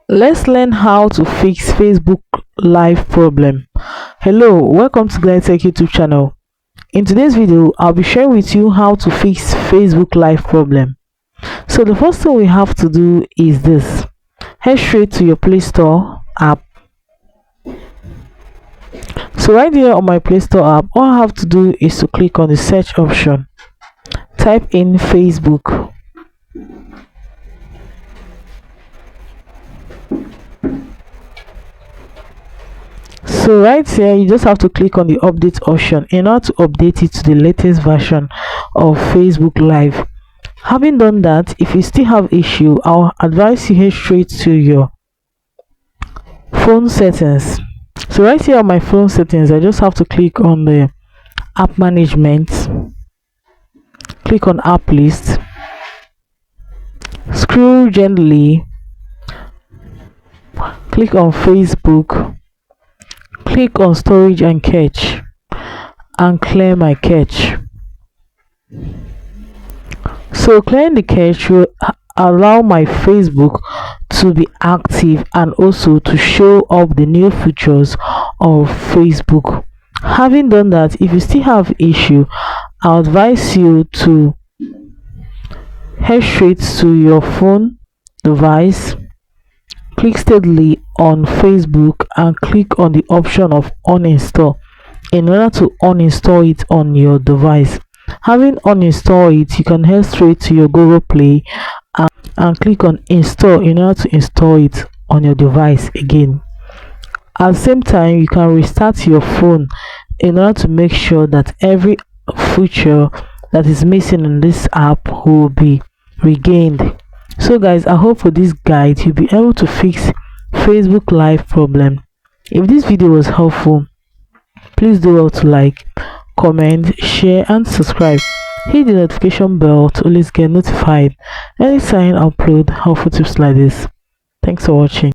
Let's learn how to fix Facebook Live problem. Hello, welcome to Glenn Tech YouTube channel. In today's video, I'll be sharing with you how to fix Facebook Live problem. So the first thing we have to do is this. Head straight to your Play Store app. So right here on my Play Store app, all I have to do is to click on the search option. Type in Facebook. So right here, you just have to click on the update option in order to update it to the latest version of Facebook Live. Having done that, if you still have issue, I'll advise you head straight to your phone settings. So right here on my phone settings, I just have to click on the app management, click on app list, scroll gently, click on Facebook, click on storage and cache, and clear my cache. So clearing the cache will allow my Facebook to be active and also to show up the new features of Facebook. Having done that, if you still have issue, I advise you to head straight to your phone device, click steadily on Facebook and click on the option of uninstall in order to uninstall it on your device. Having uninstalled it, you can head straight to your Google Play and click on install in order to install it on your device again. At the same time, you can restart your phone in order to make sure that every feature that is missing in this app will be regained. So guys, I hope with this guide you'll be able to fix Facebook Live problem. If this video was helpful, please do well to like, comment, share and subscribe. Hit the notification bell to always get notified anytime I upload helpful tips like this. Thanks for watching.